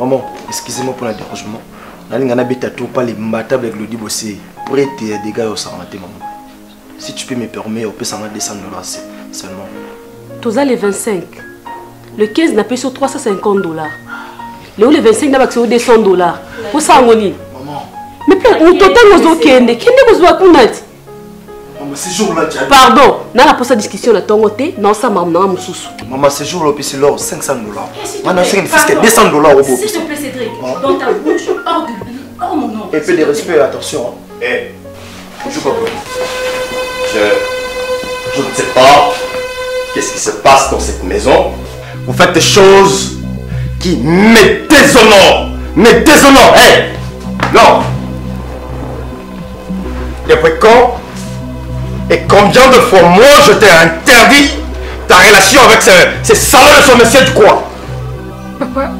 Maman, excusez-moi pour le dérangement. On a bêta tout pas les matables avec le dibossé. Prêt des dégâts au santé, maman. Si tu peux me permettre, on peut s'en descendre là seulement. Toza les 25. Le 15 n'a pas sur 350 $. Le 25 n'a pas sur 200 $. Pour ça, on dit. Maman. Mais au total, on a kende vous a kunati. Maman, ce jour-là, tu as... Pardon, dans la poste discussion à ton côté, non, ça m'a amené à maman, ce jour-là, c'est l'or 500 $. Maintenant, c'est une fiscale 200 $. S'il te plaît, Cédric, dans ta bouche, hors mon nom. Et peu de respect, attention. Eh, je ne sais pas qu'est-ce qui se passe dans cette maison. Vous faites des choses qui me déshonorent. Eh, non. Depuis quand et combien de fois moi je t'ai interdit ta relation avec ces salauds de son monsieur du coin? Papa.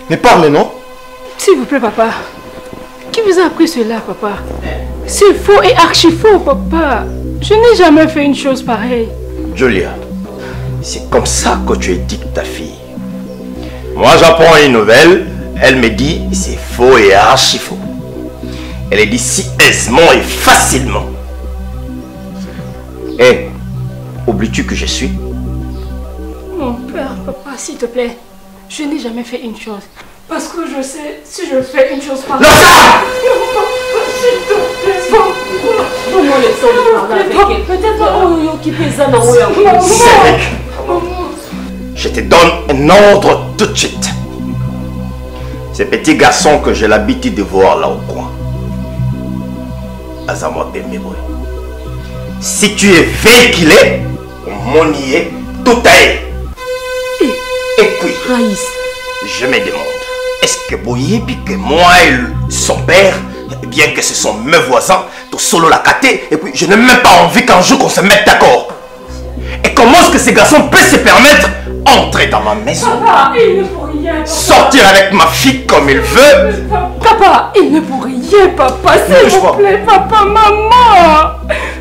Mais parle, non? S'il vous plaît, papa. Qui vous a appris cela, papa? C'est faux et archi faux, papa. Je n'ai jamais fait une chose pareille. Julia, c'est comme ça que tu éduques ta fille. Moi, j'apprends une nouvelle, elle me dit c'est faux et archi faux. Elle est dit si aisément et facilement. Eh, oublies-tu que je suis? Mon père, papa, s'il te plaît. Je n'ai jamais fait une chose. Parce que je sais, si je fais une chose pareille... S'il te plaît, comment les gens parlent avec elle? Peut-être qui pèse dans le Cédric, je te donne un ordre tout de suite. Ces petits garçons que j'ai l'habitude de voir là au coin. Azamwa Bemebo. Si tu es véhiculé, on y est tout à l'heure. Et puis, je me demande, est-ce que Boyebi, que moi et son père, bien que ce sont mes voisins, tout solo la caté, et puis je n'ai même pas envie qu'un jour qu'on se mette d'accord. Et comment est-ce que ces garçons peuvent se permettre entrer dans ma maison, papa, il ne peut rien, sortir avec ma fille comme il veut? Papa, il ne peut rien, papa, s'il vous plaît, papa, maman.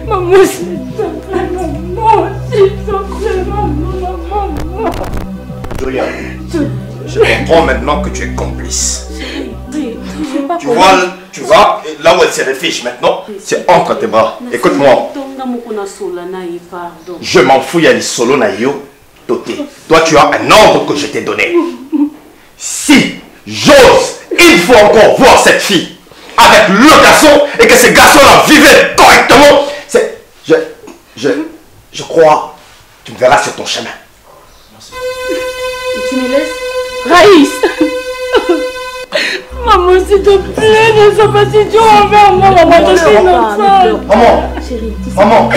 Maman, s'il te plaît, maman, s'il te plaît, maman. Julia, je comprends maintenant que tu es complice. Tu vois, là où elle se réfugie maintenant, c'est entre tes bras. Écoute-moi. Je m'en fous, il y a les solos naïo. Toi, tu as un ordre que je t'ai donné. Si j'ose, il faut encore voir cette fille avec le garçon et que ce garçon-là vivait correctement. Je crois, tu me verras sur ton chemin. Et tu me laisses? Raïs. Maman, s'il te plaît, ne sois pas si dur envers moi, maman, je suis innocente. Maman, chérie, maman,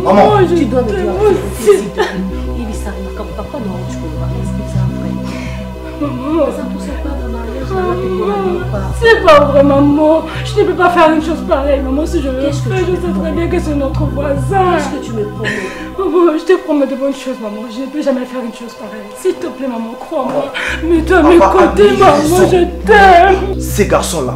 maman, tu dois me dire s'il te plaît. Il s'arrête comme papa, non, tu peux pas. Est-ce que ça vrai? Maman, ça pousse pas dans ma mariage, c'est pas vrai, maman. Je ne peux pas faire une chose pareille, maman. Si je le fais, je sais très bien que c'est notre voisin. Qu'est-ce que tu me promets? Maman, je te promets de bonnes choses, maman. Je ne peux jamais faire une chose pareille. S'il te plaît, maman, crois-moi. Mets-toi à mes côtés, maman, je t'aime. Ces garçons-là,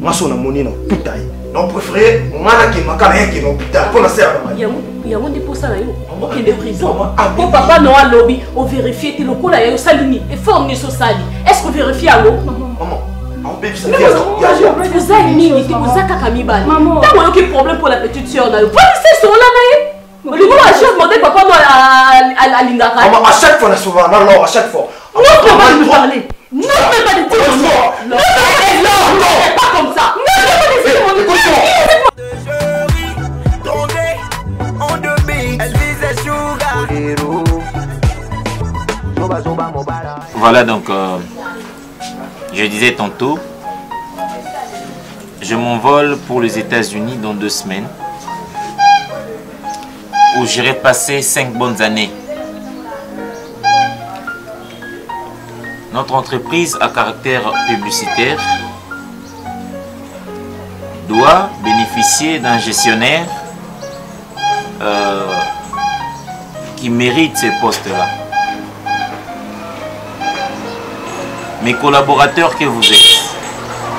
moi, je suis monnaie dans tout taille. Non, préféré, moi, qui m'a carré, qui m'a putain, pour la serre. Il y a un dépôt ça là, il y a des prisons. Pour papa, non, à lobby, on vérifie, tu le coup là, il y a salini, et fort, ni sali. Est-ce qu'on vérifie à l'eau? Maman, on peut vous avez maman, t'as un problème pour la petite soeur là. C'est son là, mais le gars a juste demandé papa à l'Ingara. Maman, à chaque fois, on a souvent, non, à chaque fois. Non, tu vas me parler. Non, mais pas de dire non, pas comme ça. Voilà donc, je disais tantôt, je m'envole pour les États-Unis dans 2 semaines, où j'irai passer 5 bonnes années. Notre entreprise à caractère publicitaire doit bénéficier d'un gestionnaire qui mérite ces postes-là. Mes collaborateurs que vous êtes,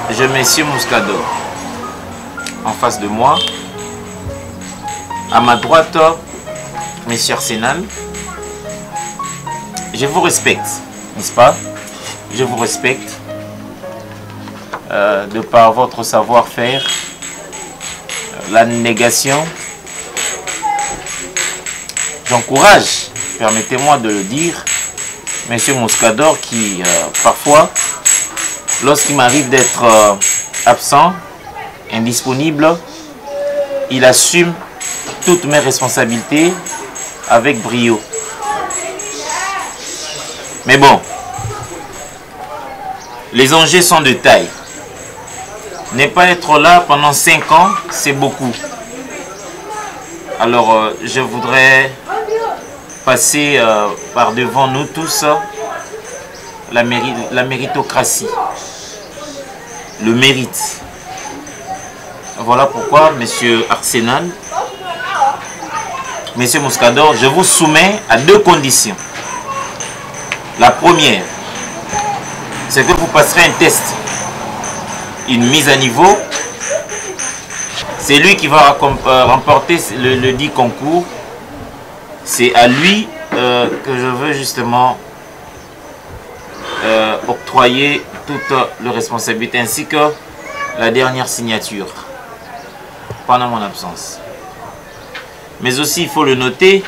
je Monsieur Muscador. En face de moi, à ma droite, Monsieur Arsenal. je vous respecte, n'est-ce pas? Je vous respecte de par votre savoir-faire, la négation. J'encourage, permettez-moi de le dire, Monsieur Mouscador qui, parfois, lorsqu'il m'arrive d'être absent, indisponible, il assume toutes mes responsabilités avec brio. Mais bon, les enjeux sont de taille. Ne pas être là pendant 5 ans, c'est beaucoup. Alors, je voudrais passer par devant nous tous la méritocratie, le mérite. Voilà pourquoi, Monsieur Arsenal, Monsieur Mouscador, je vous soumets à 2 conditions. La première, c'est que vous passerez un test, une mise à niveau. C'est lui qui va remporter le dit concours. C'est à lui que je veux justement octroyer toute la responsabilité ainsi que la dernière signature pendant mon absence. Mais aussi, il faut le noter,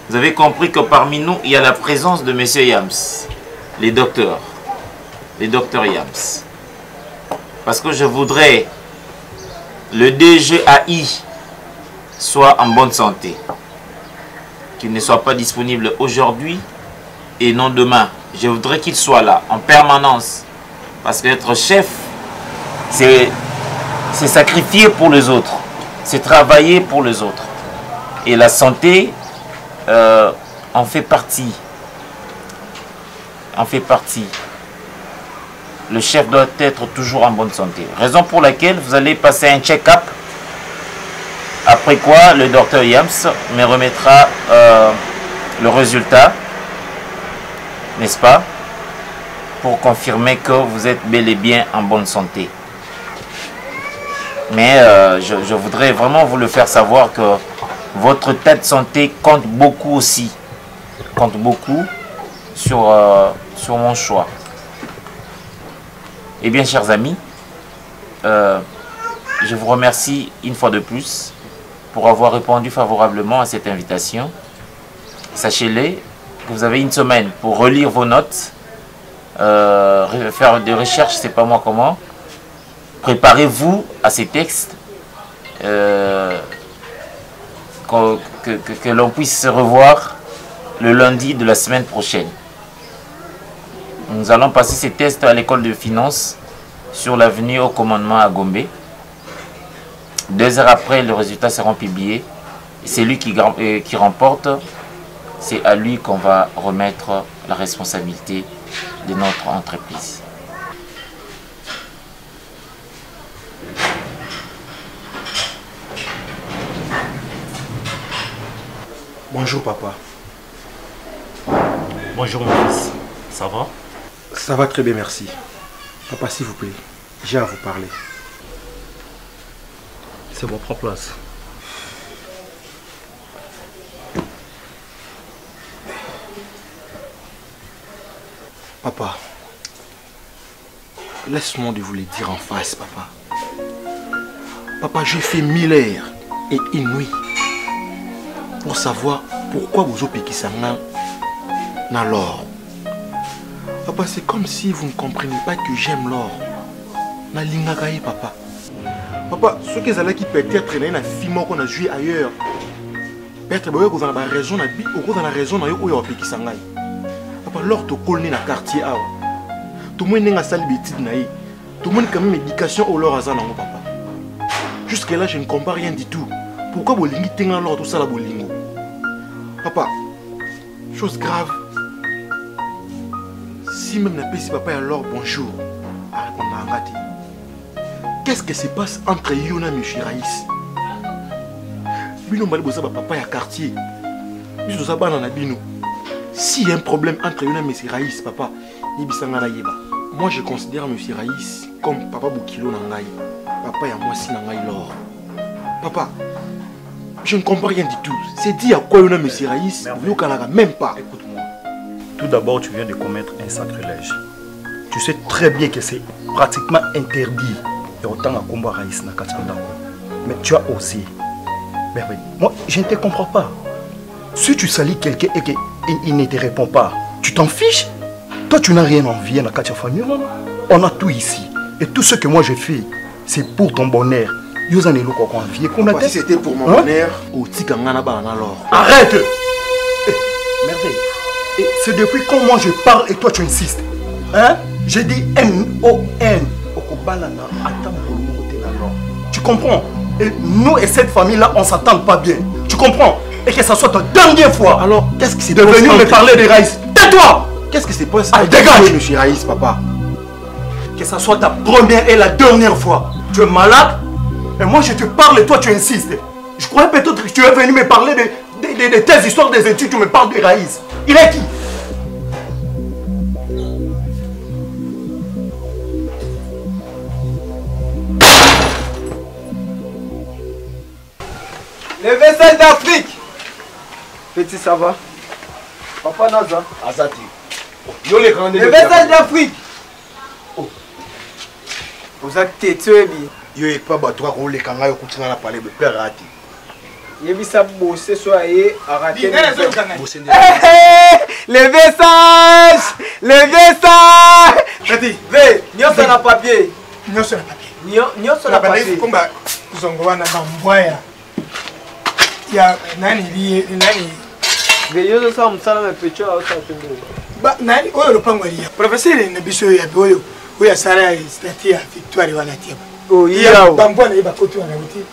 vous avez compris que parmi nous, il y a la présence de M. Yams, les docteurs Yams. Parce que je voudrais le DGAI soit en bonne santé, qu'il ne soit pas disponible aujourd'hui et non demain. Je voudrais qu'il soit là en permanence, parce qu'être chef, c'est sacrifier pour les autres, c'est travailler pour les autres. Et la santé en fait partie. Le chef doit être toujours en bonne santé. Raison pour laquelle vous allez passer un check-up. Après quoi, le docteur Yams me remettra le résultat, n'est-ce pas, pour confirmer que vous êtes bel et bien en bonne santé. Mais je voudrais vraiment vous le faire savoir que votre état de santé compte beaucoup aussi. Compte beaucoup sur mon choix. Eh bien, chers amis, je vous remercie une fois de plus pour avoir répondu favorablement à cette invitation. Sachez-le que vous avez une semaine pour relire vos notes, faire des recherches, c'est pas moi comment. Préparez-vous à ces textes, que l'on puisse se revoir le lundi de la semaine prochaine. Nous allons passer ces tests à l'école de finance sur l'avenue au commandement à Gombe. 2 heures après, les résultats seront publiés. C'est lui qui remporte. C'est à lui qu'on va remettre la responsabilité de notre entreprise. Bonjour papa. Bonjour mon fils. Ça va? Ça va très bien, merci. Papa, s'il vous plaît, j'ai à vous parler. C'est votre place. Papa, laisse-moi de vous le dire en face, papa. Papa, j'ai fait 1000 heures et une nuit pour savoir pourquoi vous avez piqué ça dans l'or. Papa, c'est comme si vous ne comprenez pas que j'aime l'or. Na lingakaye, papa. Papa, ce que vous qui peut-être dans un film qu'on a joué ailleurs. Peut-être que vous avez la raison, vous avez la raison, vous avez piqué ça. Papa, l'or te colle dans le quartier. Tout le monde a une salle de bêtises. Tout le monde a quand même une éducation au l'or à Zanango, papa. Jusque là, je ne comprends rien du tout. Pourquoi vous avez un l'or tout ça là, bolingo? Papa, chose grave. Si même la si papa alors bonjour, qu'est-ce qui se passe entre Yona et M. Raïs? Bino mali boza papa ya quartier. Biso za bana na bino. S'il y a un problème entre Yona et M. Raïs, papa, yebisanga na yeba. Moi je considère M. Raïs comme papa Boukilo na ngai. Papa ya moi si na ngai lor. Papa, je ne comprends rien du tout. C'est dit à quoi Yona et M. Raïs, vous ne même pas. Écoute-moi. Tout d'abord, tu viens de commettre un sacrilège. Tu sais très bien que c'est pratiquement interdit. Et autant à combat Raïs na Katandako. Mais tu as osé. Merveille. Moi, je ne te comprends pas. Si tu salis quelqu'un et qu'il ne te répond pas, tu t'en fiches. Toi, tu n'as rien envie à Katia famille. On a tout ici. Et tout ce que moi je fais, c'est pour ton bonheur. Si c'était pour mon bonheur, arrête. Merveille. Et c'est depuis quand moi je parle et toi tu insistes. Hein? J'ai dit N-O-N. Tu comprends? Et nous et cette famille-là, on ne s'attend pas bien. Tu comprends? Et que ça soit ta dernière fois. Alors, qu'est-ce qui s'est de venir me parler de Raïs? Tais-toi! Qu'est-ce qui s'est passé? Allez, dégage! Monsieur Raïs, papa. Que ça soit ta première et la dernière fois. Tu es malade? Et moi je te parle et toi tu insistes. Je croyais peut-être que tu es venu me parler de tes histoires des études, tu me parles de Raïs. Il est qui? Les vaisselles d'Afrique. Petit, ça va? Papa Naza. Azati. Les vaisselles d'Afrique. Vous êtes têtueux, yo et pas toi qu'on les kanga yo continue à parler de père raté. Yebisa bosser soyez arrêter les vaissages. Petit, ve nyoso na papier. Nyoso na papier. Kumba kuzongoana na mbwaya. Ya nani. Ve yozo sa msala me pecho au sa tumbo. Ba nani oyo lopango liya. Professeur ne biso ya boyo. Oya sara statia victoire wana tia. Oh, iya. Bambwana iba kotu wana uti.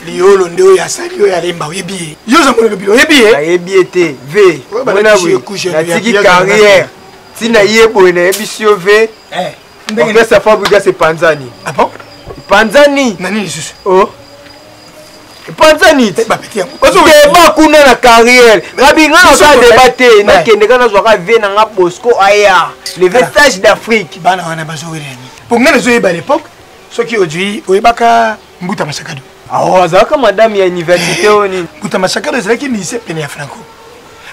Liolo ndio ya sali ya lemba yebi. Yoza mwana bilo yebi. Na yebi ete ve. Mwana wi. Na tiki carrière. Tina yebo na yebi sio ve. Ndenge sa fabrica se Panzani. Ah bon? Panzani. Nani lisusu? Oh. Panzani. Ba petit yango. Ba kuna na carrière. Rabinga na ka débattre na kende kana zwaka ve na nga Bosco aya. Les vestiges d'Afrique. Bana wana bazowireni. Pour ngana zoyeba à l'époque, ceux qui aujourd'hui oyebaka Mbuta Masakado. Ah, azaka madame ya université oni. Mbuta Masakado ezalaki lycée pene ya Franco.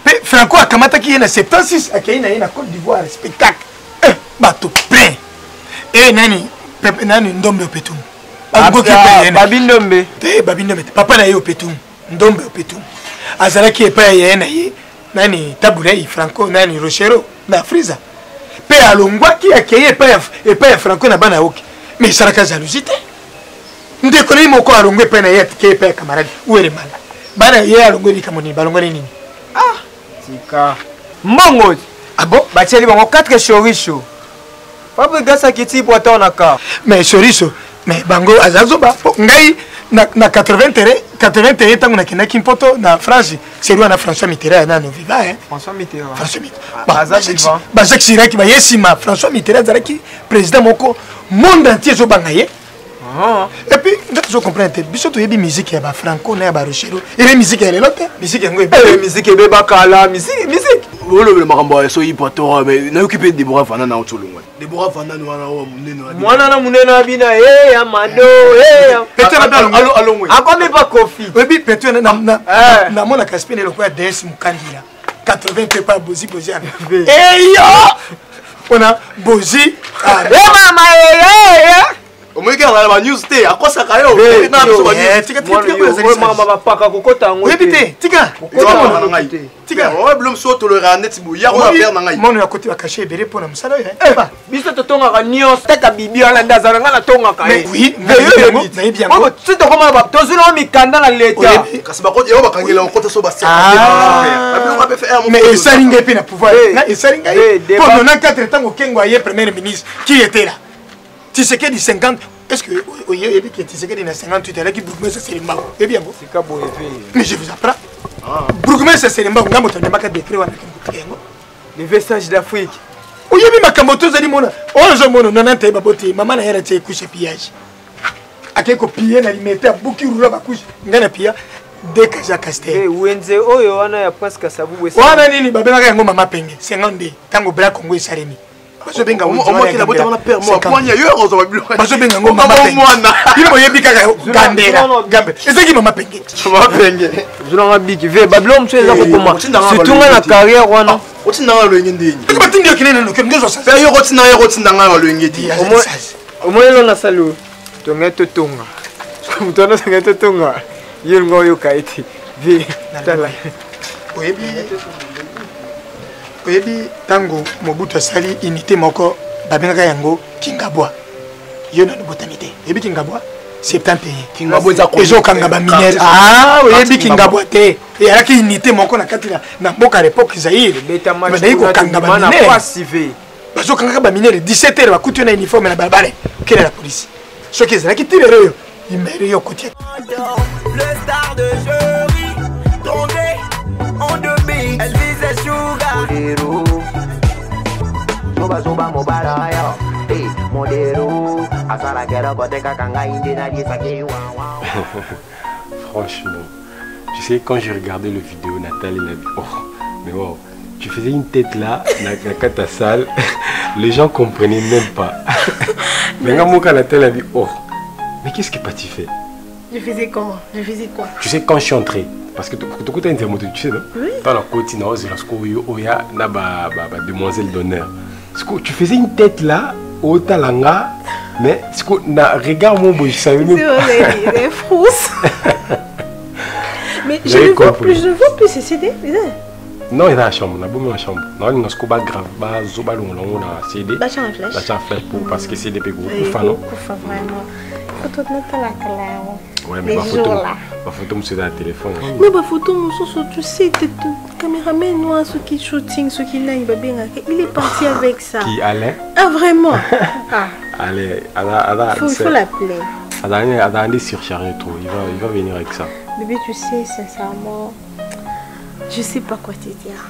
Mais Franco akamataki na 76 akaina na Côte d'Ivoire spectacle. Bato plein. Et nani Ndombe Opetum. Babindombe. Babindombe. Papa na ye Opetum. Ndombe Opetum. Azalaki epa ya na ye nani Tabulei Franco nani Rochero na Friza. Pe alongwa ki akeye epa ya Franco na bana oki. Mais ça la jalousie. Ndé connaît mon corps alongwe pe na ye ke pe camarade. Où est le mal? Bana ye alongwe ni kamoni balongwe nini? Ah, tika. Mongo. Ah bon? Bacheli bango 4 chorizo. Papa gasa kiti boita na ka. Mais chorizo, mais bango azazoba. Ngai na 80 tangu na kinaki mpoto na France, c'est lui na François Mitterrand na no viva hein. François Mitterrand. Ba Jacques Chirac ba yesima François Mitterrand zalaki président moko monde entier zo bangaye. Et puis je comprends biso to yebi musique ya ba Franco na ba Rochero. Et musique ya lelote, musique ngo musique ebe bakala, musique. Olo le makambo so yipatora mais na occupé de Bora Fana na otolongwa. De Bora Fana no wana o munene na. Mwana na munene abina ya mado Peut-être allo ngwe. Akome ba kofi. Oui peut-être na mona kaspene le quoi DS mukandila. 80 pe pas bozi Eh yo! On a bozi. Mama Omega la news té akosa kayo. Na so ba news. Tika mama bapaka kokota ngo. Oui tika. Kokota na ngai. Tika o blum so to le ranet bu ya ko faire na ngai. Mon ya côté ba cacher béré pour na musala yo. Biso to tonga ka news tata bibi ala ndazana ngana tonga ka. Mais oui, mais bien. Si to koma ba to zuna mikanda na leta. Kasi ba ko yo ba kangela ko to so ba mais esalinga pe na pouvoir. Na esalinga. Pour 94 tango Kengo aye premier ministre qui était là. Tshisekedi 50. Est-ce que vous avez dit que Tshisekedi a 58 ans qui Bourgmestre c'est Selimba? Eh bien bon. Mais je vous apprends. Bourgmestre c'est Selimba, on a monté des décrets. Les vestiges d'Afrique. Oui, mais ma camoto zali mona. Oh, je mono non ante baboti. Maman na yera tse couche pillage. Akeko piller na limete a buki rula ba couche. Ngana pilla de kaza castel. Eh, wenze oyo wana ya presque sabu wesa. Wana nini babela yango mama penge. 50 tango bra Congo esaremi. Bazo benga au moins qu'il a beau t'en père moi poigne ailleurs on va plus bazo benga ngo mama mwana il moye bikaka gandela gambe ezaki mama penge je n'en abiki ve babylon tu es là comment surtout na carrière wana otinda nga loyenge ndeni batingi okene no kengo zo sa yo otinda nga loyenge di au moins lo na salo tonga totonga mutana tonga totonga yingo yo kaiti ve tala oyebi tango Mobutu asali unité moko babengaka yango Kingabwa yo na botami te oyebi Kingabwa 70 pays Kingabwa ezokanga ba minere oyebi Kingabwa te eyalaki unité moko na kati na mboka à l'époque Zaïre badai kokanga ba minere bazokangaka ba minere 17h bakuti na uniforme na balabala okela la police soki ezalaki tirere oyo imere yo kotia le star de jury tombé en demi elle visait Sugar Soba mobala yo modero asala kera koteka kanga indi na disaki wa Franchement, tu sais quand j'ai regardé le vidéo Nathalie m'a dit oh mais wow tu faisais une tête là dans ta salle les gens comprenaient même pas mais quand Nathalie a dit oh mais qu'est-ce que tu fais? Je faisais comment? Je faisais quoi? Tu sais quand je suis entré parce que tu as intermonté, tu sais non? Oui. Dans la côte, il y a demoiselle d'honneur. Tu faisais une tête là, au talanga, mais regarde mon boy, je savais même pas. Les frousses. Mais je ne vois plus ces CD. Non, il est dans la chambre, on a beau dans la chambre. Non, il y a un grave, on a CD. Parce que c'est des gros coups, non? Vraiment. Ouais, mais ma photo, c'est dans le téléphone. Mais ma photo, tu sais, caméraman noir, ceux qui shooting, ceux qui n'aiment pas bien, il est parti avec ça. Qui allait? Ah, vraiment? Allez, il faut l'appeler. Adane est surchargé trop, il va venir avec ça. Bébé, tu sais, sincèrement, je sais pas quoi te dire.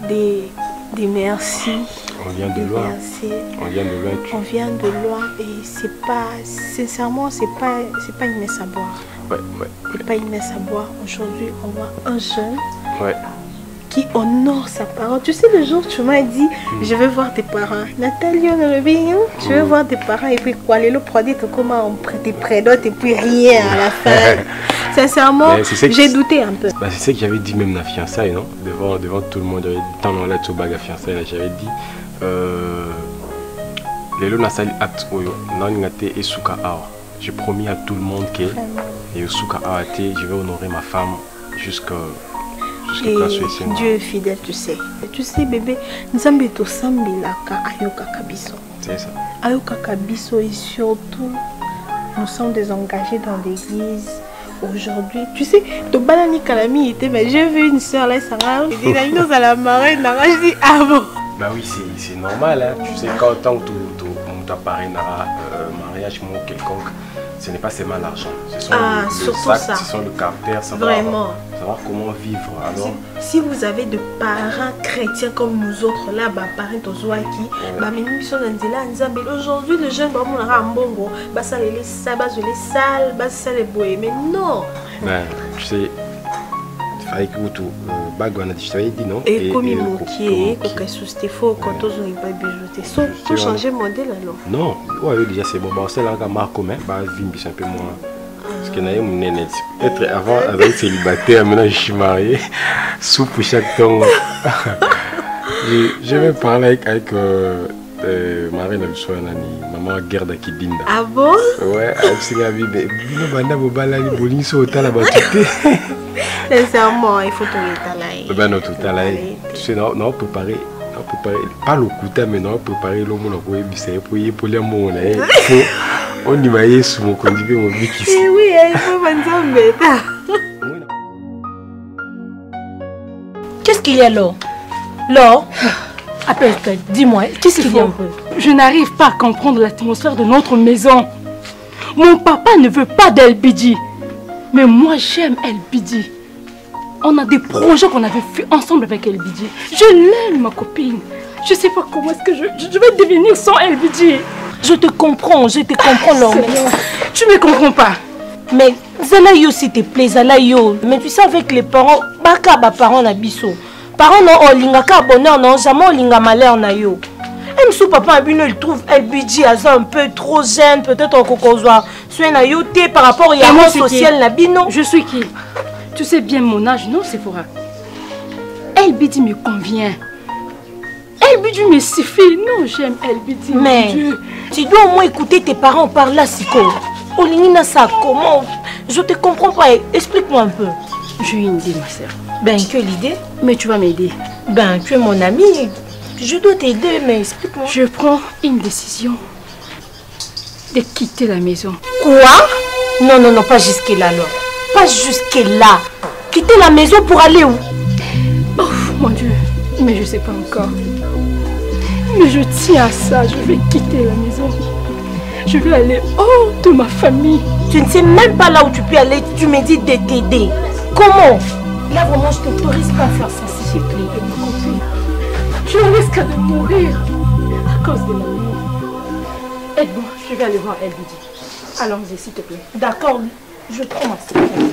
Des merci. On vient de loin. On vient de loin. On vient de loin et c'est pas, sincèrement, c'est pas une messe à boire. Ouais. C'est pas une messe à boire. Aujourd'hui, on voit un jeune qui honore sa parole. Tu sais, le jour tu m'as dit, je vais voir tes parents. Nathalie, on le bien. Je vais voir tes parents et puis quoi, le produit, comment on prête prédote et puis rien à la fin. Sincèrement, j'ai douté un peu. C'est ce que j'avais dit même la fiançaille, non? Devant tout le monde, j'avais dit, tant on l'a tout bague à fiançaille, j'avais dit, les lois sali acte oyo, n'angate et souka awa. J'ai promis à tout le monde que et souka awa je vais honorer ma femme jusqu'à Dieu est fidèle, tu sais. Tu sais, bébé, nous sommes tous sambilaka ayoka kabiso. C'est ça. Ayoka kabiso et surtout, nous sommes désengagés dans l'église. Aujourd'hui, tu sais, ton banani kalami était, mais j'ai vu une soeur là, ça m'a dit, nous à la marraine, je dis, ah bon. Bah oui, c'est normal, hein. Tu sais, quand tant que tu apparais mariage ou quelconque, ce n'est pas seulement l'argent. Ce sont le caractère, savoir comment vivre. Alors, si vous avez des parents chrétiens comme nous autres là, parents Tozouaki, aujourd'hui les jeunes ça les salles, ça les boyer, mais non. Ben, tu sais, avec tout je t'avais dit non. Et comme il moquait, quand il faut quand on n'est pas bijouté, faut changer modèle alors. Non, ouais déjà c'est bon, c'est là qu'un marque commun, vimbi un peu moins. Parce que naïe mon néné, peut-être avant avec célibataire, maintenant je suis marié, soupe chaque temps. Je vais parler avec Marine maman Gerda Kidinda. Ah bon? Ouais, sincèrement, il faut tout ben non, tout tu sais, non, préparer, pas le couteau, mais non, préparer le monde pour y pour les mots. On y va sur mon conduit, mon bic ici. Oui, il faut m'en Qu'est-ce qu'il y a là? Là? Appelle-toi, dis-moi, qu'est-ce qu'il y a? Je n'arrive pas à comprendre l'atmosphère de notre maison. Mon papa ne veut pas d'Elbidi. Mais moi, j'aime Elbidi. On a des projets qu'on avait fait ensemble avec Elbidi. Je l'aime, ma copine. Je ne sais pas comment est-ce que je vais devenir sans Elbidi. Je te comprends, l'homme. Tu ne me comprends pas. Mais Zalayo, s'il te plaît, Zalayo. Mais tu sais, avec les parents, baka ba parents na biso. Parents non, on linga ka bonheur, non, jamais on linga malheur na yo. Même si papa Abino, il trouve El Bidji un peu trop jeune, peut-être en cocozoa. Soit na yoté par rapport au yaman social Nabino. Je suis qui? Tu sais bien mon âge, non, Sephora? El Bidji me convient. El Bidji me suffit. Non, j'aime El Bidji. Mais tu dois au moins écouter tes parents par là, Siko. Olinina, ça comment? Je te comprends pas. Explique-moi un peu. J'ai une idée, ma soeur. Ben, quelle idée? Mais tu vas m'aider. Ben, tu es mon ami. Je dois t'aider, mais explique-moi. Je prends une décision de quitter la maison. Quoi? Non, non, non, pas jusque-là, alors. Pas jusque-là. Quitter la maison pour aller où? Oh, mon Dieu. Mais je sais pas encore. Mais je tiens à ça. Je vais quitter la maison. Je vais aller hors de ma famille. Tu ne sais même pas là où tu peux aller. Tu me dis de t'aider. Comment? Là, vraiment, je ne t'autorise pas à faire ça, s'il te plaît. Je risque de mourir à cause de l'amour. Aide-moi, je vais aller voir El Bidji. Allons-y, s'il te plaît. D'accord, je prends ma sécurité.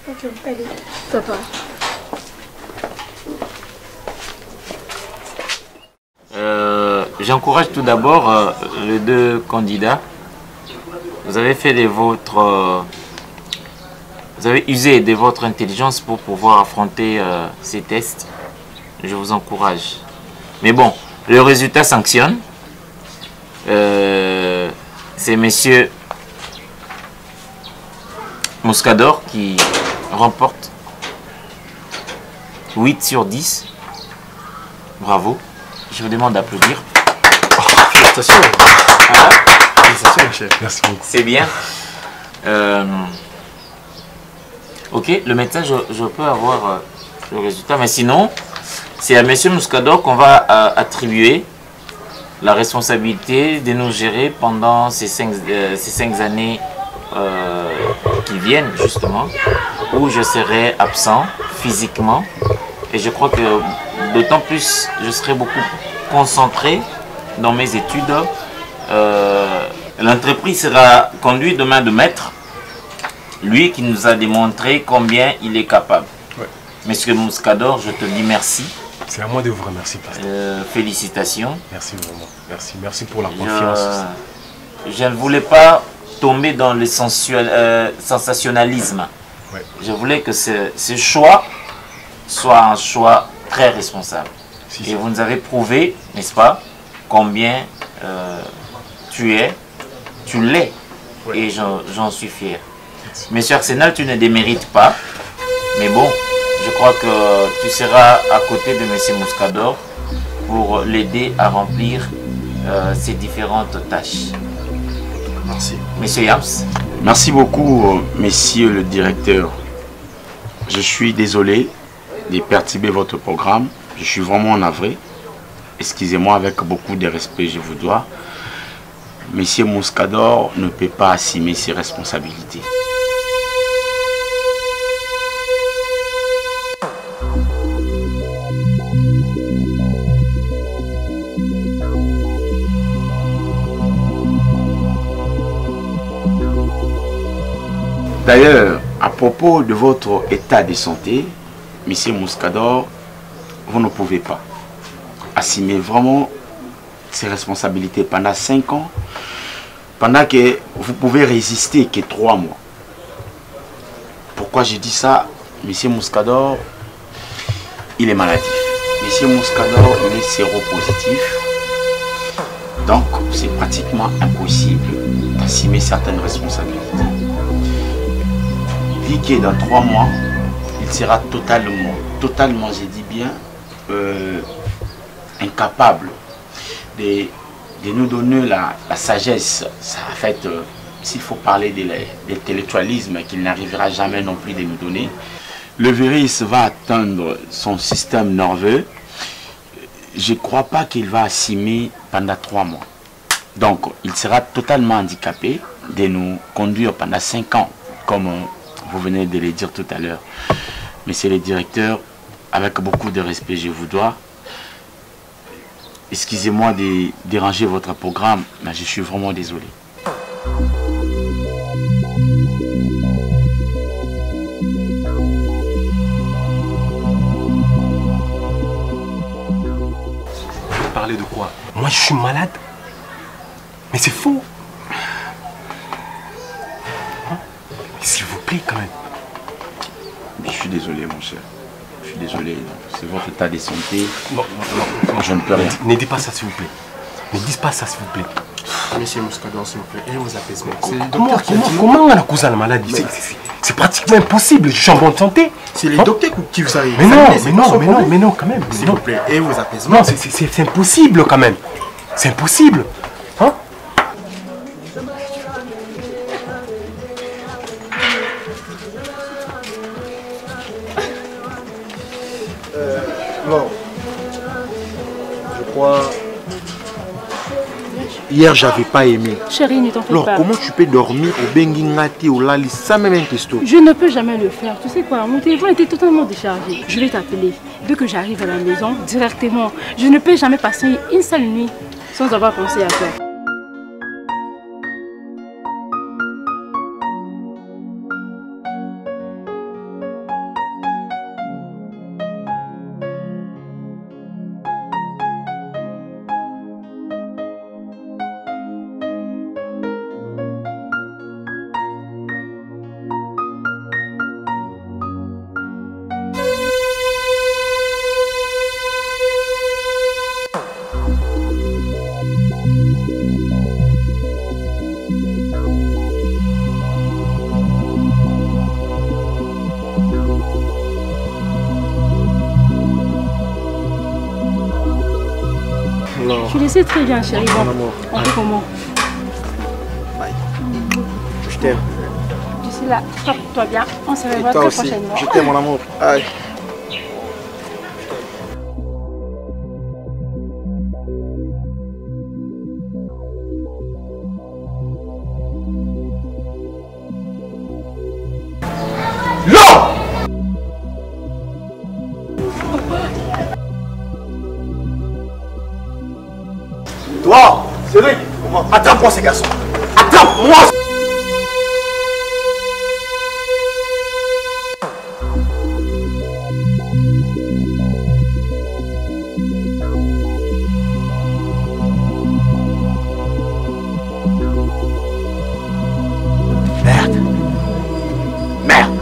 Ok, allez, ça va. J'encourage tout d'abord les deux candidats. Vous avez fait de votre... vous avez usé de votre intelligence pour pouvoir affronter ces tests. Je vous encourage. Mais bon, le résultat sanctionne. C'est monsieur Muscador qui remporte 8 sur 10. Bravo. Je vous demande d'applaudir. Félicitations. Félicitations, chef. Merci beaucoup. C'est bien. Ok, le médecin, je peux avoir le résultat. Mais sinon, c'est à M. Muscador qu'on va attribuer la responsabilité de nous gérer pendant ces 5 années qui viennent, justement, où je serai absent physiquement. Et je crois que d'autant plus, je serai beaucoup concentré dans mes études. L'entreprise sera conduite de main de maître. Lui qui nous a démontré combien il est capable. Ouais. Monsieur Muscador, je te dis merci. C'est à moi de vous remercier, pasteur. Félicitations. Merci vraiment. Merci. Merci pour la confiance. Je ne voulais pas tomber dans le sensationnalisme. Ouais. Je voulais que ce choix soit un choix très responsable. Si, et vous nous avez prouvé, n'est-ce pas, combien tu l'es, ouais. Et j'en suis fier. Merci. Monsieur Arsenal, tu ne démérites pas, mais bon, je crois que tu seras à côté de Monsieur Muscador pour l'aider à remplir ses différentes tâches. Merci. Monsieur Yams. Merci beaucoup, messieurs le directeur. Je suis désolé de perturber votre programme. Je suis vraiment navré. Excusez-moi, avec beaucoup de respect, je vous dois. Monsieur Muscador ne peut pas assumer ses responsabilités. D'ailleurs, à propos de votre état de santé, Monsieur Muscador, vous ne pouvez pas assumer vraiment ses responsabilités pendant 5 ans, pendant que vous pouvez résister que 3 mois. Pourquoi je dis ça? Monsieur Muscador, il est maladif. Monsieur Muscador, il est séropositif. Donc, c'est pratiquement impossible d'assumer certaines responsabilités. Dit que dans 3 mois, il sera totalement, je dis bien, incapable de nous donner la sagesse. Ça, en fait, s'il faut parler de l'intellectualisme qu'il n'arrivera jamais non plus de nous donner, le virus va atteindre son système nerveux. Je ne crois pas qu'il va assumer pendant 3 mois. Donc, il sera totalement handicapé de nous conduire pendant 5 ans, comme vous venez de le dire tout à l'heure. Monsieur le directeur, avec beaucoup de respect, je vous dois. Excusez-moi de déranger votre programme, mais je suis vraiment désolé. parler de quoi? Moi, je suis malade? Mais c'est faux. Hein? S'il vous plaît, quand même. Je suis désolé, mon cher. Je suis désolé. C'est votre état de santé. Non, je ne peux rien. Ne dites pas ça, s'il vous plaît. Ne dites pas ça, s'il vous plaît. Monsieur Mouskador, s'il vous plaît, et vos apaisements. Comment on a causé la maladie? C'est pratiquement impossible. Je suis en bonne santé. C'est les docteurs qui vous savez. Mais non, quand même. S'il vous plaît, et vos apaisements. Non, c'est impossible quand même. C'est impossible. Hein? Bon. Je crois... Hier, j'avais pas aimé. Chérie, ne t'en fais Alors, pas. comment tu peux dormir au Benguingati, au Lali, sans même un testo? Je ne peux jamais le faire. Tu sais quoi, mon téléphone était totalement déchargé. Je vais t'appeler. Dès que j'arrive à la maison, directement. Je ne peux jamais passer une seule nuit sans avoir pensé à toi. Tu le sais très bien, chérie. Bon, on fait comment? Bye. Je t'aime. Je suis là. Porte-toi bien. On se revoit Et toi très aussi. prochainement. Je t'aime, mon amour. Aïe. Toi, Cédric, attrape-moi ces garçons. Attrape-moi. Merde. Merde.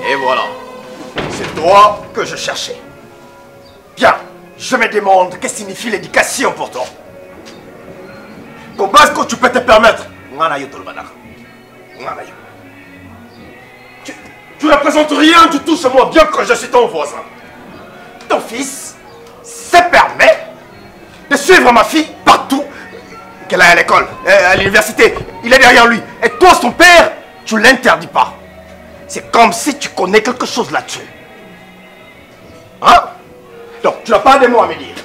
Et voilà. C'est toi que je cherchais. Bien, je me demande que signifie l'éducation pour toi. Comment est-ce que tu peux te permettre? Tu représentes rien du tout chez moi, bien que je suis ton voisin. Ton fils se permet de suivre ma fille partout qu'elle est à l'école, à l'université. Il est derrière lui. Et toi, son père, tu l'interdis pas. C'est comme si tu connais quelque chose là-dessus. Hein? Donc, tu n'as pas de mots à me dire.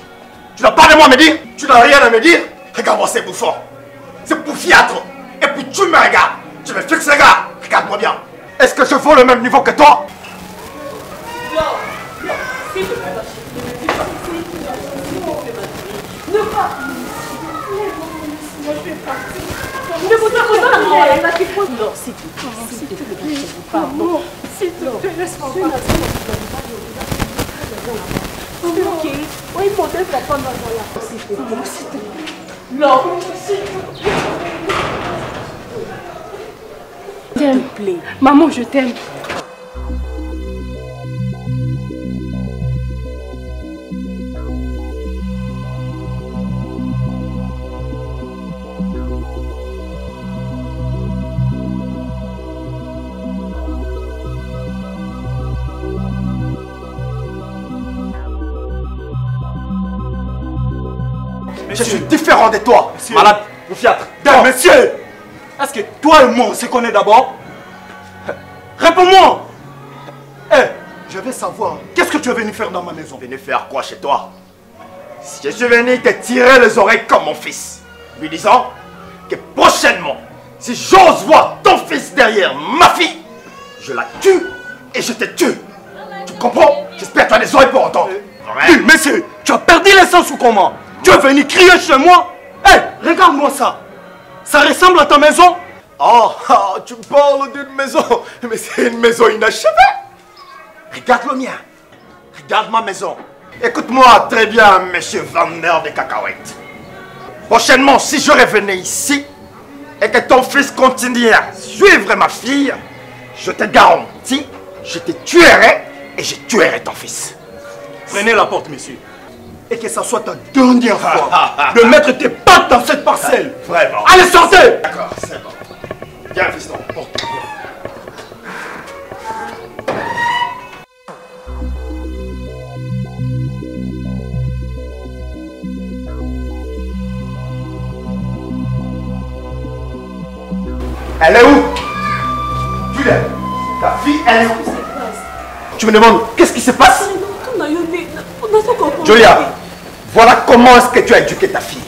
Tu n'as pas de mots à me dire. Tu n'as rien à me dire. Regarde-moi ces bouffons. C'est bouffiâtre. Et puis tu me regardes. Tu me fixes, regarde. Regarde-moi bien. Est-ce que je vaux le même niveau que toi? Non, non, s'il te plaît. Ne pas. Moi, je vais partir. Ne vous faites pas mal. Non, s'il te plaît. Pardon. S'il te plaît, laisse-moi pas. Ok. Oui, il faut que papa me voilà. S'il te plaît. Non, s'il te plaît. S'il te plaît. Maman, je t'aime. Je suis différent de toi. Monsieur. Malade, fiatre. Monsieur, est-ce que toi et moi on se connaît d'abord? Réponds-moi. Je veux savoir, qu'est-ce que tu es venu faire dans ma maison? Venu faire quoi chez toi? Si je suis venu te tirer les oreilles comme mon fils, lui disant que prochainement, si j'ose voir ton fils derrière ma fille, je la tue et je te tue. Tu comprends? J'espère que tu as des oreilles pour entendre. Oui, monsieur, tu as perdu l'essence ou comment? Tu es venu crier chez moi? Regarde-moi ça. Ça ressemble à ta maison? Oh, tu parles d'une maison, mais c'est une maison inachevée. Regarde le mien. Regarde ma maison. Écoute-moi très bien, monsieur vendeur de cacahuètes. Prochainement, si je revenais ici et que ton fils continue à suivre ma fille, je te garantis, je te tuerai et je tuerai ton fils. Prenez la porte, monsieur. Et que ça soit ta dernière fois de mettre tes pattes dans cette parcelle. Vraiment. Allez, sortez! D'accord, c'est bon. Viens, fiston. Porte. Elle est où? Julia, ta fille, elle est où? Tu me demandes qu'est-ce qui se passe? Julia, voilà comment est-ce que tu as éduqué ta fille.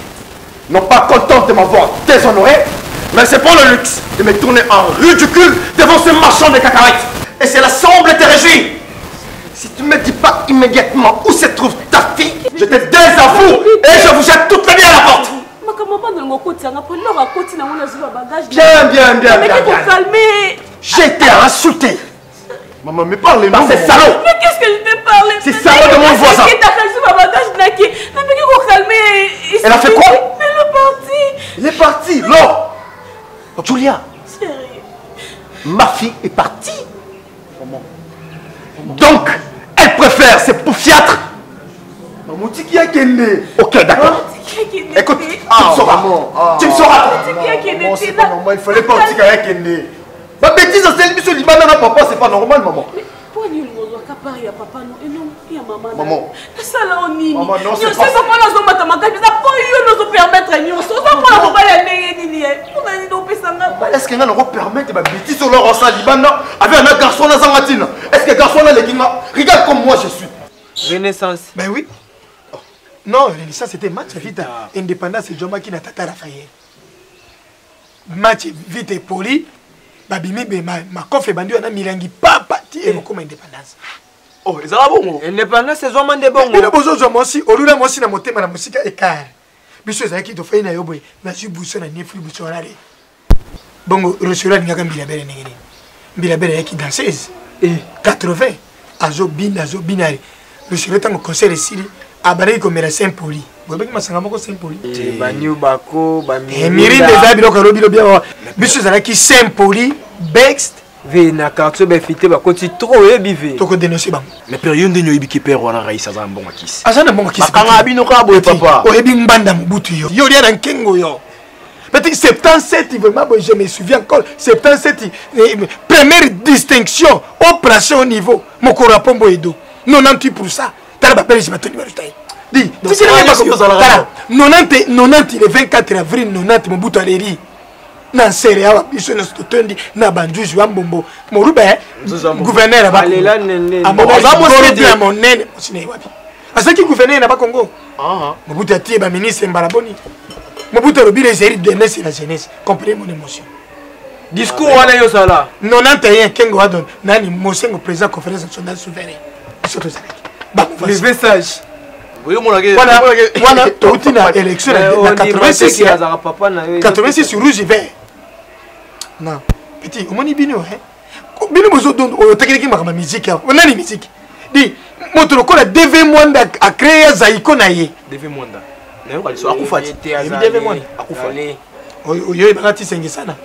Non pas contente de m'avoir déshonoré, mais c'est pour le luxe de me tourner en ridicule devant ce marchand de cacahuètes. Et cela semble te réjouir. Si tu ne me dis pas immédiatement où se trouve ta fille, je te désavoue et je vous jette toutes les billes à la porte. Bien. J'ai été insulté. Maman, mais parlez-nous. Par ces salauds. Mais qu'est-ce que je t'ai parlé? C'est salaud de mon voisin. Elle a fait quoi? Elle est partie. Elle est partie, Laure. Julia. Ma fille est partie. Donc, elle préfère ces pouffiâtres. Maman, tu qui a qu'elle. Ok, d'accord. Écoute, tu me sauras. Tu me sauras. C'est pas normal, il fallait pas aussi qu'il y ait qu'elle. Ma bêtise, c'est le monsieur Liban, papa, c'est pas normal, maman. Maman. Maman, non, c'est pas est-ce que nous permettre ma bêtise sur leur ensemble Liban avec un garçon dans sa matine? Est-ce que le garçon là, regarde comme moi je suis. Renaissance. Ben oui. Non, Renaissance c'était match vite. Indépendance, c'est Joma qui n'a pas Raphaël. Match vite et poli. Babimi, ma coffre est bandue, on a milangi pas parti et comme indépendance. Oh, ils ont bon. Indépendance, c'est vraiment des bons. Il y a besoin de moi aussi. Au lieu de moi aussi, na moté, ma musique est car. Monsieur Zaki, tu fais une ayoboy. Mais je bousse na nefli bousse na aller. Bon, restaurant n'y a qu'un bilabelle n'engagé. Bilabelle qui danseuse. 80. Azo binari. Le secrétaire au concert ici. Abaré comme la Saint-Poli. Vous voyez que ma sangamoko Saint-Poli. Banyu bako, bami. Mirine des habits donc robi bien. Monsieur Zaki Saint-Poli, Bext. Ve na quartier be fité ba koti trop e bivé. Toko dénoncer bam. Mais période de nyoibi ki père wana raisa za mbonga kisi. Azana mbonga kisi. Makanga abino ka boye papa. O ebi mbanda mbutu yo. Yo ria na nkengo yo. Peut-être 77 vraiment je me souviens encore 77 première distinction opération au niveau Mokora Pombo Edo. 98%. Tala ba pele je m'attends numéro taille. Dis, tu sais pas comment 90 le 24 avril 90 Mobutu aleri. Na seria wa biso na stotendi na banjuju wa mbombo morube gouverneur ba alela nene amona za bien monene osine wapi asaki gouverneur na ba Congo Mobutu atie ba ministre Mbalaboni Mobutu robile série de jeunesse et la jeunesse comprenez mon émotion discours wana yo sala 91 kengo adon nani mosengo président conférence nationale souveraine soto zalaki ba le message voilà tout na élection na 86 86 rouge vert non petit on moni bino hein bino bozo don o tekiki makama musique on a ni musique di moto lokola DV Mwanda a créé Zaiko na ye DV Mwanda na yo kaliso akufati DV Mwanda akufati oyo ibakati sengi sana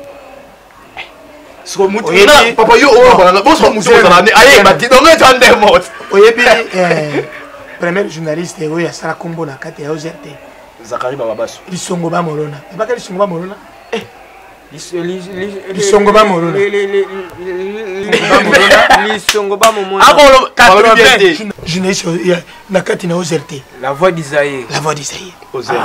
so mutu na papa yo o bana boso muzo na aye bati donc tu ande mot oyebi premier journaliste oyo ya sala kombo na kati ya OZT Zakari Bababaso lisongo ba molona ebaka lisongo ba molona Lisongo ba Morona. Lisongo ba Momona. Je n'ai na kati na Ozerte. La voix d'Isaïe. La voix d'Isaïe. Ozerte.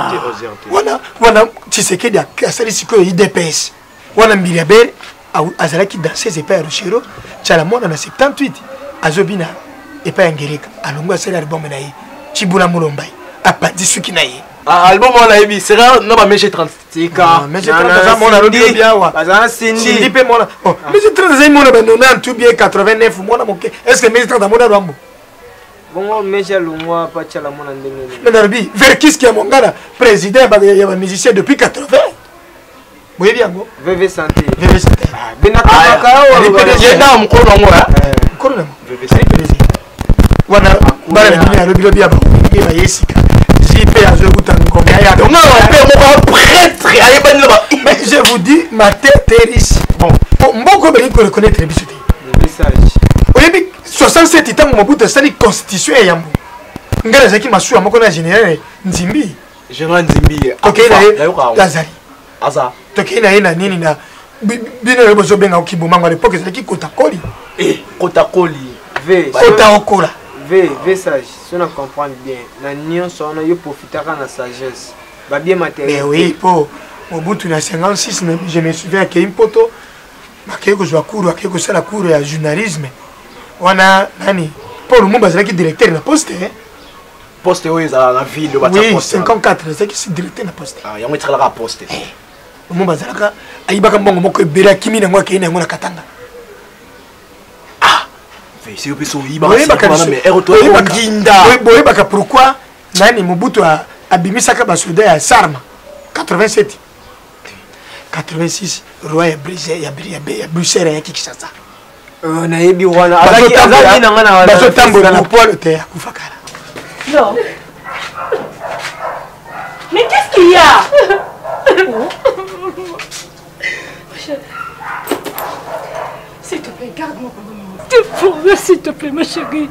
Wana Tshisekedi akasali siko IDPS. Wana Mbiriaber azalaki dans ses épées à Ruchero. Tchala mwana na 78. Azobina epa Ngereka. Alongo asali album na ye. Chibula Mulombai. Apadi suki na ye. Album on a eu, c'est rare, non, mais j'ai 30. C'est quand mais j'ai 30 ans, mon ami bien, ouais. Cindy pe mon. Oh, mais j'ai 30 ans, mon ami, on a tout bien 89, mon ami. Est-ce que mes 30 ans, mon ami? Bon, mais j'ai le mois, pas de la mon ami. Mais Narbi, vers qui est-ce qui est mon gars, président, il y a un musicien depuis 80. Vous voyez bien, go? VV Santé. VV Santé. Benaka, il est dans mon corps, moi. Corona. VV Santé. Wana, bala na lobby lobby aba, il va yesika. Mais je vous dis, ma tête est riche. Bon, beaucoup de gens reconnaissent très bien. 67 ans, mon bout de sali constitution et yambo. Ngala zaki masu amoko na général Nzimbi. Général Nzimbi. OK na Lazari. Aza. Toke na nini na bino rebozo benga okiboma ngwa l'époque zaki kotakoli. Kotakoli. V. Kotakola. V sage, si on comprend bien, la nion son yo profitera de la sagesse. Va bien matériel. Mais oui, pour au bout de 56, je me souviens qu'il y a une poto, que je cours, que c'est la cour à journalisme. On a nani pour le monde qui directeur de la poste. Poste oui, dans la ville de oui, 54, c'est qui c'est directeur de la poste. Ah, il y a un mettre la poste. Le monde bazalaka aibaka mbongo moko bela kimi na ngwa kene ngona katanga. C'est au plus mais pourquoi Nani Mobutu a abimisaka basoda ya Sarma 87 86 roi ya brisé ya Bruxelles ya Kinshasa na yebi wana azaki na ngana bazo tambola na poil te ya kufakala. Non. Mais qu'est-ce qu'il y a? S'il te plaît, garde-moi pendant un moment. S'il te plaît, ma chérie.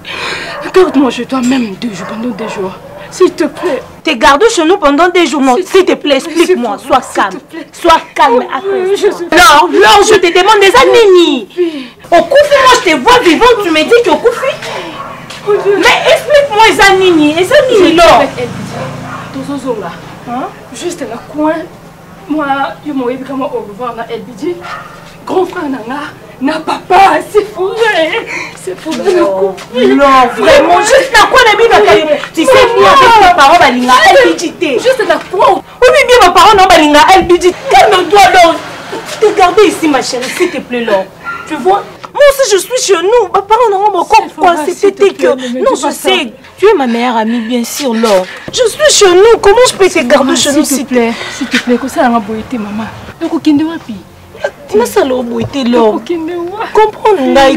Garde-moi chez toi même 2 jours, pendant 2 jours. S'il te plaît. T'es gardé chez nous pendant 2 jours. Non, s'il te plaît, explique-moi. Sois calme. Sois calme. Non, je te demande des années. Au Koufi, moi je te vois vivant, tu me dis que au Koufi. Mais explique-moi, Zanini. Zanini, là. Juste là, coin. Moi, je m'ai dit comment au revoir dans LBD. Grand frère Nanga, na papa, c'est fou. C'est fou. Non, vraiment, juste la quoi la Bible. Tu sais, moi, avec mes parents, Balinga, LBD. Juste la quoi. Oui, bien, mes parents, non, Balinga, LBD. Calme-toi, Laure. T'es gardé ici, ma chérie, s'il te plaît, Laure. Tu vois? Moi aussi, je suis chez nous. Mes parents n'ont pas pourquoi c'était que. Non, je sais. Tu es ma meilleure amie, bien sûr, Laure. Je suis chez nous. Comment je peux te garder chez nous, s'il te plaît? S'il te plaît, que ça n'a pas été, maman. Donc, aucun de wapi. Tu ça l'a été, Laure. Comprends, à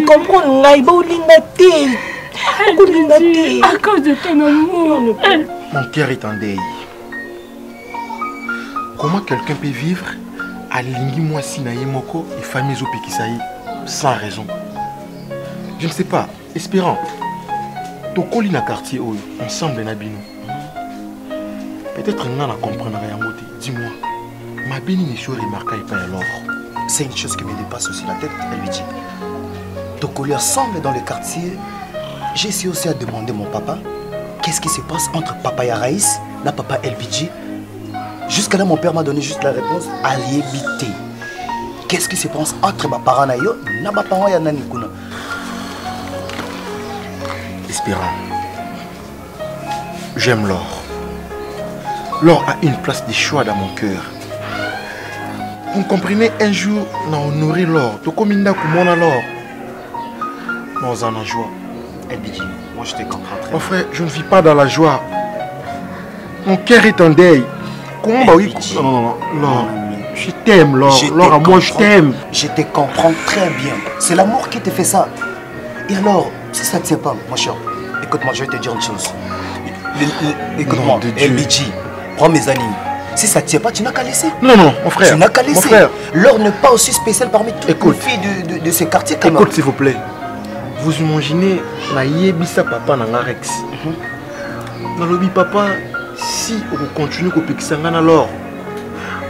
cause de ton amour. Mon cœur est en deuil. Comment quelqu'un peut vivre à Lingi Mwasi na Yemoko et famille Zopikisaï sans raison? Je ne sais pas. Espérant. Tokoli na quartier ensemble na bino. Peut-être que nous ne comprenons rien. Dis-moi. Ma béni n'est pas remarquée par alors. C'est une chose qui me dépasse aussi la tête, elle lui dit. Tokoli ensemble dans le quartier. J'ai essayé aussi à demander mon papa qu'est-ce qui se passe entre papa et Raïs, la papa LBG. Jusqu'à là, mon père m'a donné juste la réponse à l'ébité. Qu'est-ce qui se passe entre ma parents et ma parents et Nanikuna? Espérant. J'aime l'or. L'or a une place de choix dans mon cœur. Vous comprenez, un jour, on a honoré l'or. Tu comme une on a l'or. Mais on en a joie. LBG, moi je te comprends très bien. Mon frère, je ne vis pas dans la joie. Mon cœur est en deuil. Comment bah oui? Non, l'or. Je t'aime, l'or. L'or, à moi, je t'aime. Je te comprends très bien. C'est l'amour qui te fait ça. Et alors, si ça ne tient pas, mon cher, écoute-moi, je vais te dire une chose. Écoute-moi, LBG, prends mes animes. Si ça ne tient pas, tu n'as qu'à laisser. Non, mon frère. Tu n'as qu'à laisser. L'or n'est pas aussi spécial parmi toutes les filles de ce quartier. Écoute, s'il vous plaît. Vous imaginez, na yebisa papa na Rex. Na lobi papa, si on continue à pékisanga alors,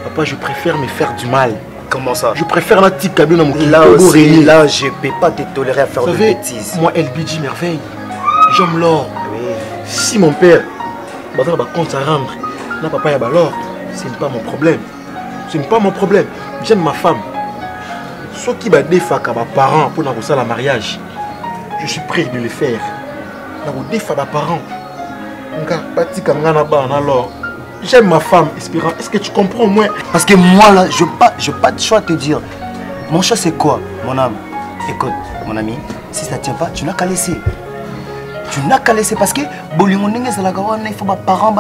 papa, je préfère me faire du mal. Comment ça? Je préfère la petite cabine à mon Là aussi, là, je ne peux pas te tolérer à faire de bêtises. Moi, LBG merveille. J'aime l'or. Oui. Si mon père va compte à rendre, n'a papa y a l'or, ce n'est pas mon problème. Ce n'est pas mon problème. J'aime ma femme. Ce qui va défaire mes parents pour la mariage, je suis prêt de le faire. Défaire mes parents. J'aime ma femme, Espérant. Est-ce que tu comprends au moins? Parce que moi là, je n'ai pas de choix à te dire. Mon choix c'est quoi, mon âme? Écoute, mon ami, si ça ne tient pas, tu n'as qu'à laisser. Tu n'as qu'à laisser parce que il faut que parents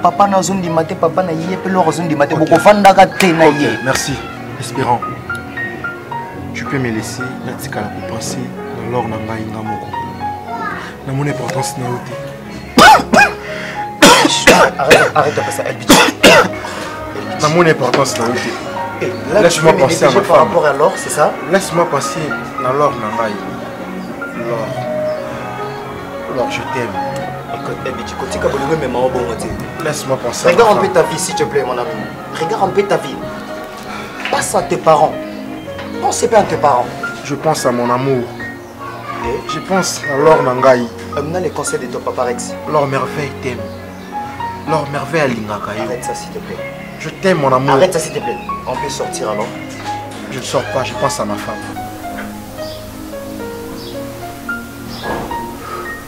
papa na zone di maté papa na yé leur zone di maté beaucoup fandaka tena yé. Merci, Espérant. Tu peux me laisser natika la pour penser dans l'or na ngai ngamoko. Na mon importance na oté. Arrête de faire ça, LBG. Dans mon importance là aussi. Laisse-moi penser à ma femme. Par rapport à l'or, c'est ça? Laisse-moi penser dans l'or Nangaï. L'or, je t'aime. Écoute, LBG, continue à me dire. Laisse-moi penser. Regarde un peu ta vie, s'il te plaît, mon ami. Regarde un peu ta vie. Pense à tes parents. Pense pas à tes parents. Je pense à mon amour. Je pense à l'or Nangaï. Amène les conseils de ton papa Rex. L'or merveille t'aime. L'or merveille à Lingakayo. Arrête ça s'il te plaît. Je t'aime mon amour. Arrête ça s'il te plaît. On peut sortir alors? Je ne sors pas, je pense à ma femme.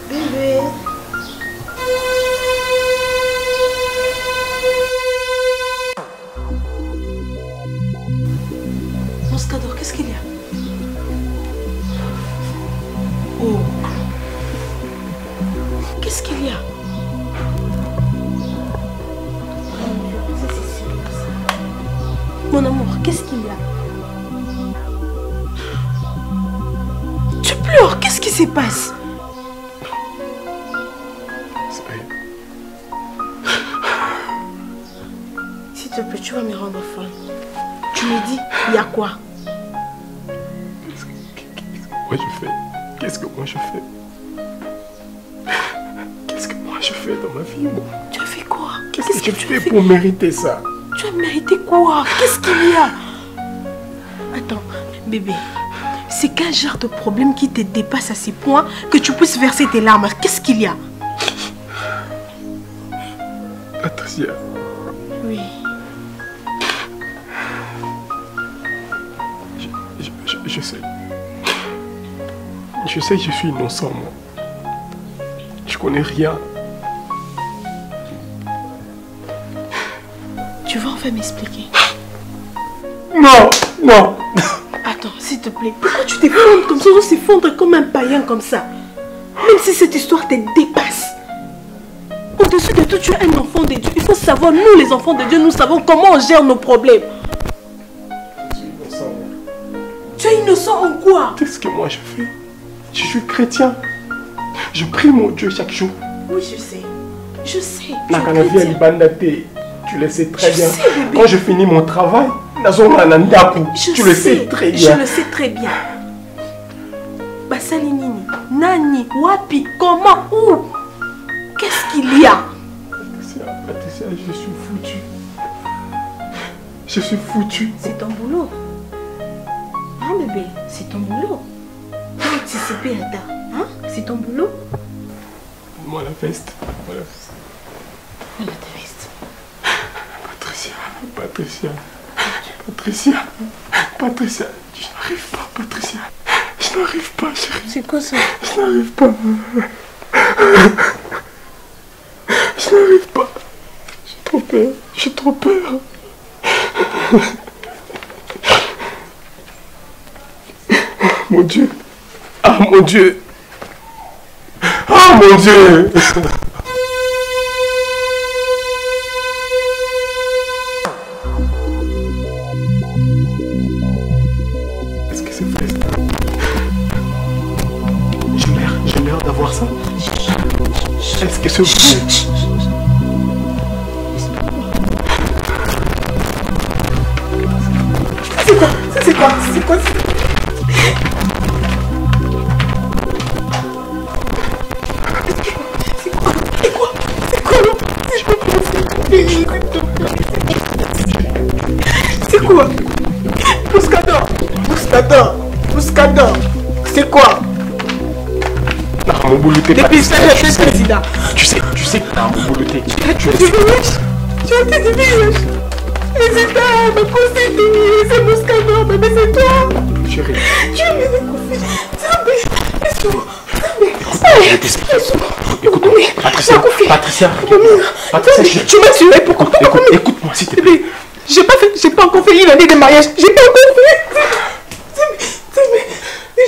Bébé. Moscador, qu'est-ce qu'il y a? Oh. Qu'est-ce qu'il y a? Mon amour, qu'est-ce qu'il y a? Tu pleures, qu'est-ce qui se passe? S'il te plaît, tu vas me rendre folle. Tu me dis, il y a quoi? Moi je fais. Qu'est-ce que moi je fais? Qu'est-ce que moi je fais dans ma vie, moi? Tu as fait quoi? Qu'est-ce que tu fais pour mériter ça? Tu as mérité quoi? Qu'est-ce qu'il y a? Attends, bébé, c'est quel genre de problème qui te dépasse à ce point que tu puisses verser tes larmes? Qu'est-ce qu'il y a? Patricia. Oui. Je sais. Je sais que je suis innocent, moi. Je connais rien. Tu vas enfin m'expliquer? Non, non. Attends, s'il te plaît, pourquoi tu t'effondres comme ça? On s'effondre comme un païen comme ça. Même si cette histoire te dépasse. Au-dessus de tout, tu es un enfant de Dieu. Il faut savoir, nous les enfants de Dieu, nous savons comment on gère nos problèmes. Tu es innocent en quoi? Qu'est-ce que moi je fais? Je suis chrétien. Je prie mon Dieu chaque jour. Oui, je sais. Je sais. Tu le sais très bien. Quand je finis mon travail, tu le sais très bien. Je le sais très bien. Basali Nini, Nani, Wapi, comment, où? Qu'est-ce qu'il y a? Patricia, je suis foutu. Je suis foutu. C'est ton boulot. Hein, bébé? C'est ton boulot. Tu as anticipé à ta. Hein? C'est ton boulot? Moi la veste. Voilà. Voilà ta veste. Patricia. Patricia. Patricia. Je n'arrive pas, Patricia. Je n'arrive pas, chérie. C'est quoi ça? Je n'arrive pas. Je n'arrive pas. J'ai trop peur. J'ai trop peur. Mon Dieu. Ah mon Dieu. Ah mon Dieu. Est-ce que c'est vrai? J'ai l'air d'avoir ça. Est-ce que c'est vrai? C'est quoi? C'est quoi? C'est quoi? Mouscadin, c'est quoi? Non, mon boulot, t'es pas... Depuis ça, j'ai fait président. Tu sais que t'as un bon boulot, t'es... Tu as été divine. Résultat, ma conseil, c'est Mouscadin, bébé, c'est toi. Chérie. Tu as mis des conflits. Laisse-moi. Je vais t'expliquer. Écoute-moi, Patricia, tu m'as tué, pourquoi? Écoute-moi, s'il te plaît. J'ai pas encore fait une année de mariage. J'ai pas encore fait.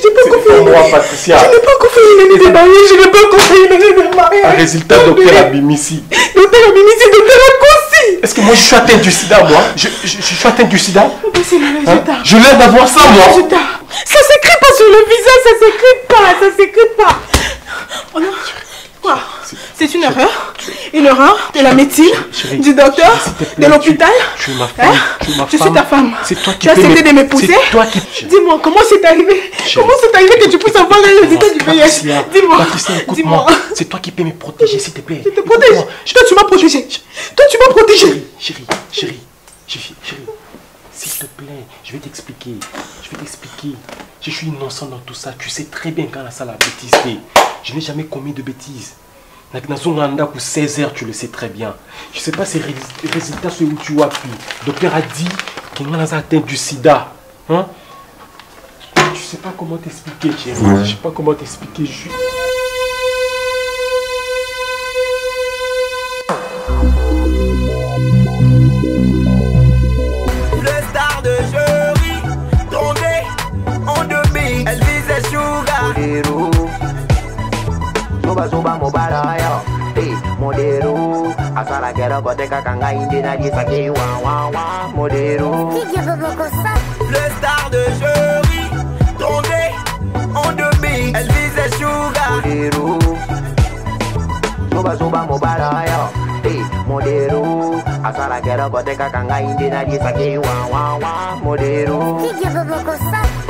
J'ai pas encore fait. Moi, Patricia. Je n'ai pas encore fait une année de mariage. Je n'ai pas encore fait une année de mariage. Un résultat, docteur Abimisi. Docteur Akossi. Est-ce que moi je suis atteint du sida, moi je suis atteint du sida. C'est le résultat. Je l'air d'avoir ça, moi. Ça s'écrit pas sur le visage, ça s'écrit pas. Oh non. Quoi? C'est une erreur. Une erreur de la médecine, du docteur, de l'hôpital. Tu es ma femme. Je suis ta femme. C'est toi qui tu as accepté de m'épouser. C'est toi qui... Dis-moi, comment c'est arrivé? Comment c'est arrivé que tu puisses avoir le résultat du VIH? Dis-moi. Patricia, écoute-moi. C'est toi qui peux me protéger, s'il te plaît. Je te protège. Toi, tu m'as protégé. Chérie. S'il te plaît, je vais t'expliquer. Je suis innocent dans tout ça. Tu sais très bien quand la salle a bêtise. Je n'ai jamais commis de bêtises. Pour 16 heures, tu le sais très bien. Je ne sais pas si les résultats sont où tu as pris. Le docteur a dit qu'il a atteint du sida. Hein? Je ne sais pas comment t'expliquer, chérie. Je ne sais pas comment t'expliquer. Je suis... Le star de jury tombé en demi. Elle visait Sugar. Soba mobala yo, modero. Asala kero kote kakanga indi na di saki wa modero. Le star de jury tombé en demi. Elle visait Sugar. Soba mobala yo, modero. Asala kero kote kakanga indi na di saki wa modero.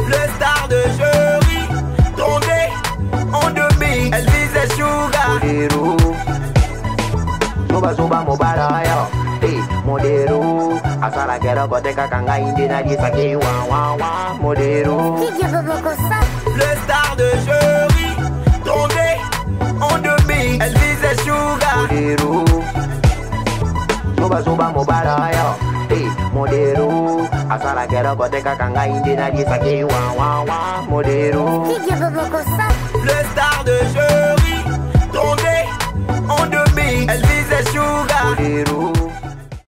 Le star de jury tombé en demi. Elle visait Sugar. Soba mobala yo, modero. Asala kero kote kakanga indi na di saki wa modero. Le star de jury tombé en demi. Elle visait Sugar. Soba mobala yo, modero. Asala kero kote kakanga indi na di saki wa modero. Le star de jury